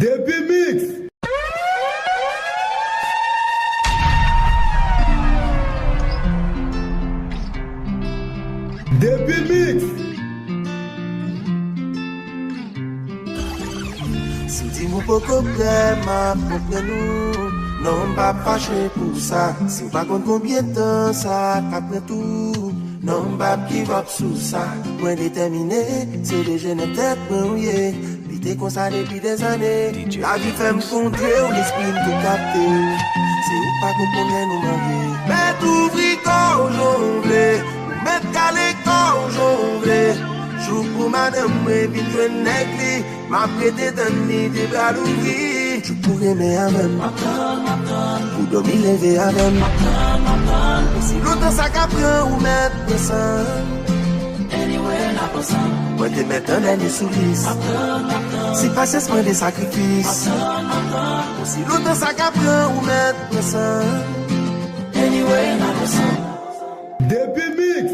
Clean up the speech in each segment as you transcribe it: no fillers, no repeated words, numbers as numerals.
Deby Mix. Deby Mix. Si dis mon pas problème, pour nous, non pas fâché pour ça. Si pas contre combien de temps ça, après tout, non pas give up sous ça. Point déterminé, c'est le jeune tête mouillé. T'es comme ça depuis des années. La vie fait me contrer, ou l'esprit me capter. C'est ou pas qu'on connaît nous marier. Mais tout vrit quand j'ouvre, mettre calé quand j'ouvre. Joue pour madame, et puis je n'ai m'a prêté d'un nid des bras l'ouvrir. Tu pourrais aimer à même. Pour dormir lever à même. Si l'autre ça qu'apprend ou mettre ça. Moi te mettre un année sous lisse. Si pas c'est des sacrifices. Si l'autre ça qu'apprend ou mettre ça. Anyway, Deby Mix.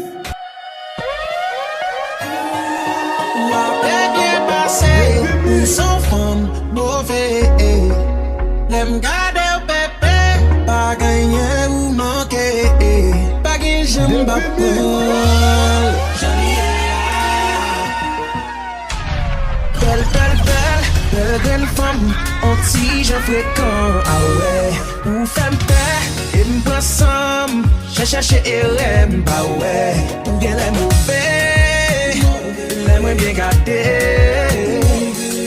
Bien passé, ou sans femme, mauvais. L'aime garder au pépé, pas gagner ou manquer. Pas gagner, j'aime pas Belle femme, anti-je fréquent, ah ouais. Ou femme paix, et m'passam, cherche et l'aime, bah ouais. Ou bien l'aime mauvais, l'aime bien gâté.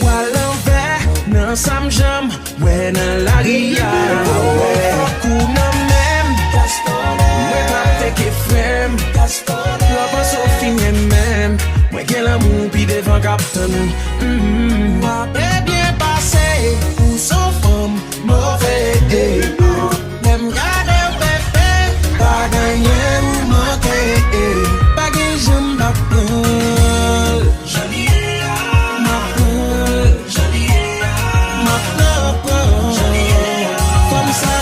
Ou à l'envers, nan sam jam, ouais nan la ria, ah ouais. Ou nan même, ouais pas fait frème, la pas au fin même. Moi qui l'amour puis devant captain. Bien passé, ou sans femme, mauvais. Même garder au pépé, pas gagner ou manquer. Pas gagner, j'aime ma peule. Jolie, ma peule. Jolie, ma peule. Jolie, comme ça.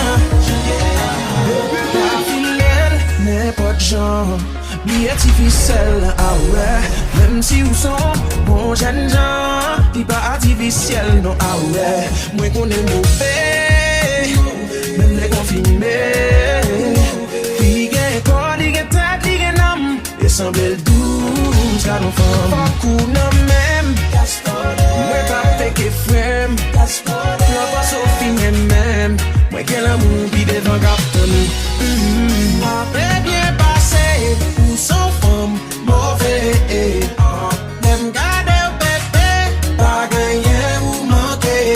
La filière n'est pas de genre. Bi artificiel, ah ouais. Même si ou son bon jeune gens, il pas artificiel, non, ah ouais. Moi qu'on est mauvais, même les confirmés. Il gagne corps, il gagne tête, il gagne âme. Et semble douce, car nos femmes. Pas qu'on a même, moi pas fait frème. La passe au fin même. Moi qu'elle amour, puis devant captain. Après bien passé, ou sans femme, mauvais. Même garder au pépé, pas gagner ou manquer.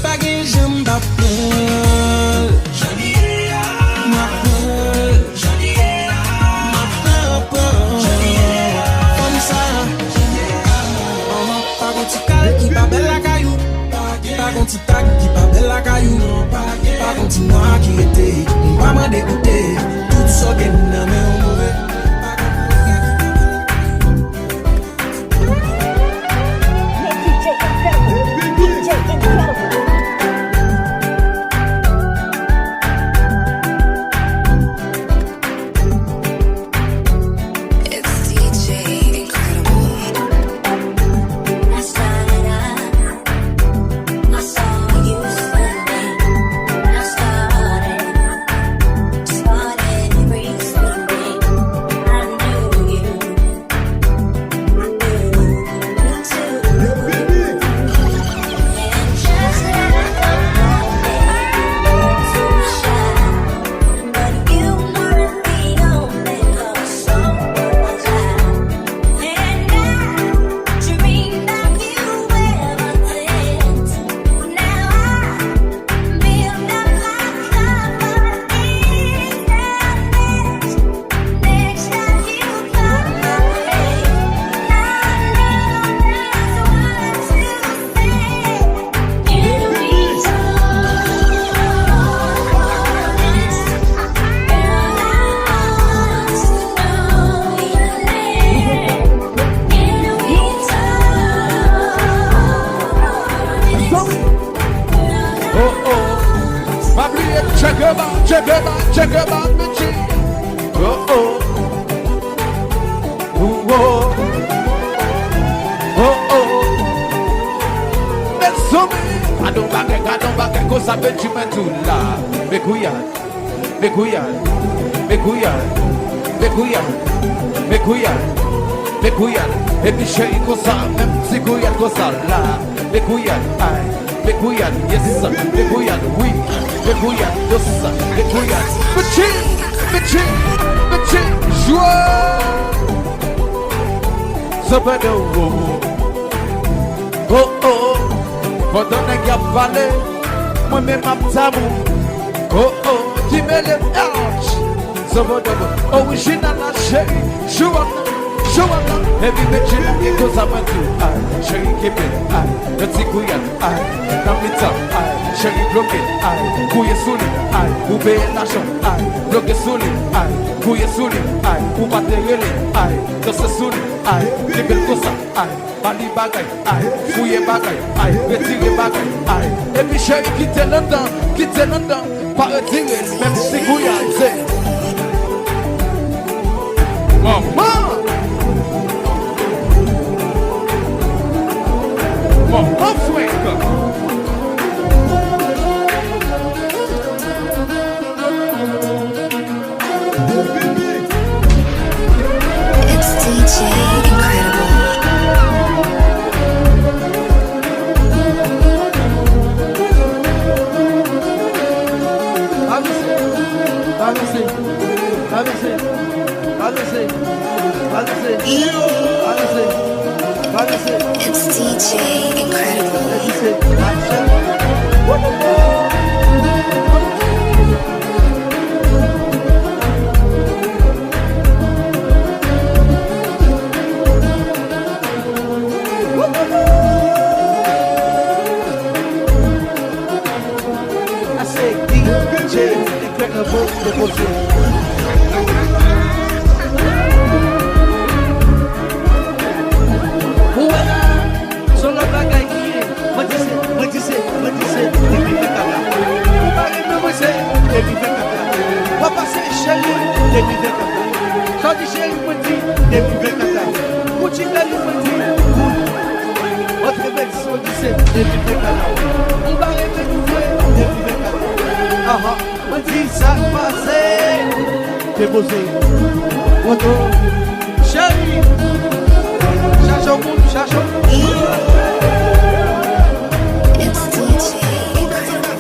Pas gagner, j'aime ma peule. Jolie, ma peule. Jolie, ma peule. Jolie, comme ça. Pas qu'on t'y cale qui pas belle la caillou. Pas qu'on t'y tag qui pas belle la caillou. Pas qu'on t'y noir qui était, on va m'en dégoûter. Tout ça qui n'a même mauvais. Check it out, me cheek. Oh oh, oh oh, oh oh. Let's go. Gardons baguette, cause ça fait du main tout là. Mais Gouyad, mais Gouyad, mais Gouyad, mais Gouyad, mais Gouyad, mais Gouyad. Et puis chérie, comme ça, même si Gouyad, comme ça là. Mais Gouyad, aïe, mais Gouyad, yes, mais Gouyad, oui. Mais Gouyad, yes, mais Gouyad. Petit, joie. Ça va de oh, pendant que j'ai parlé, moi-même ma tabou. Oh, qui me lève arch. Ça va de original la chérie. Joue every bitch in the goes up and do. Sherry keep it, the Gouyad, Namita, Sherry block it, Gouyad Suli, Goube Nation, block it Suli, Gouyad Suli, Goubate Yele, Dosa Suli, Libel Kosa, Bali Bagay, Gouye Bagay, Betty Bagay, et puis Sherry quitte London, par le tigre, même si Gouyad, c'est Maman! It's DJ Incredible. It's DJ Incredible. I say DJ Incredible. Solo bagay kiye, matise, depuis Bekala. Depuis Bekala. Papa c'est chéri, depuis Bekala. Chadi chéri petit, depuis Bekala. Kouchi Beli petit, votre belle son dissé, depuis Bekala. On va rêver nouveau, depuis Bekala. Petit ça passe, déposé. Votre chéri. Chacho. It's DJ Incredible.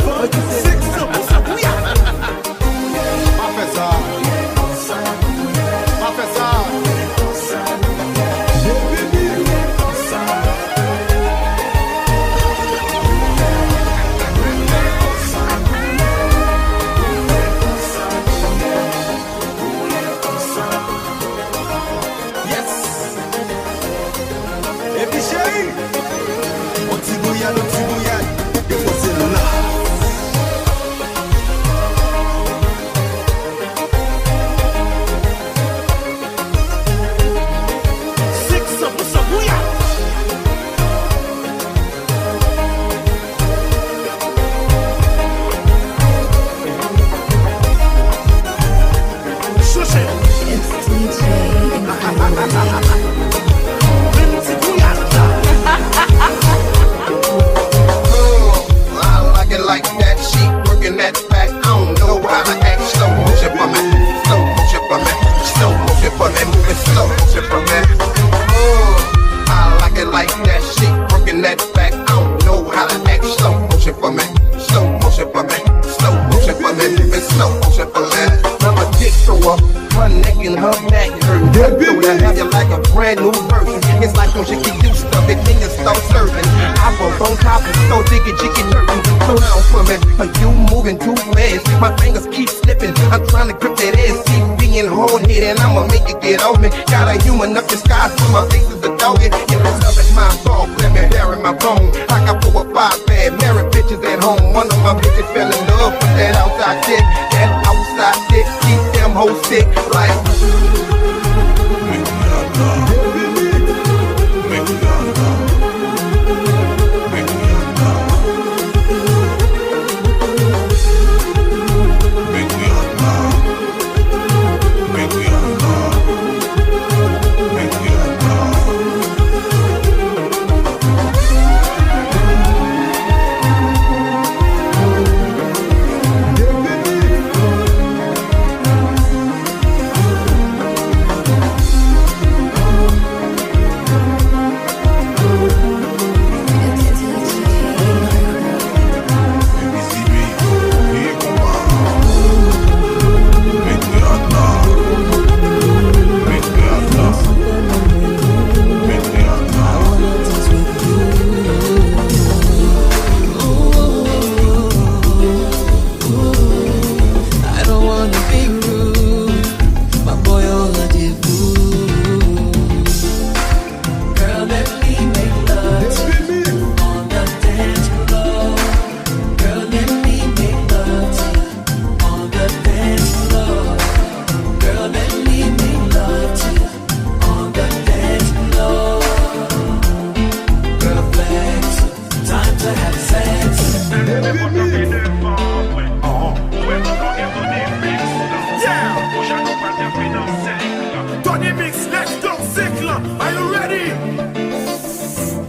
Are you ready?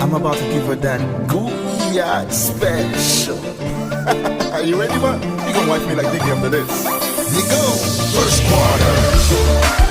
I'm about to give her that Gouyad special. Are you ready, man? You gonna watch me like Deby after this. Here you go. First quarter.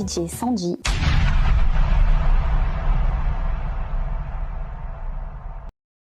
DJ Sandy.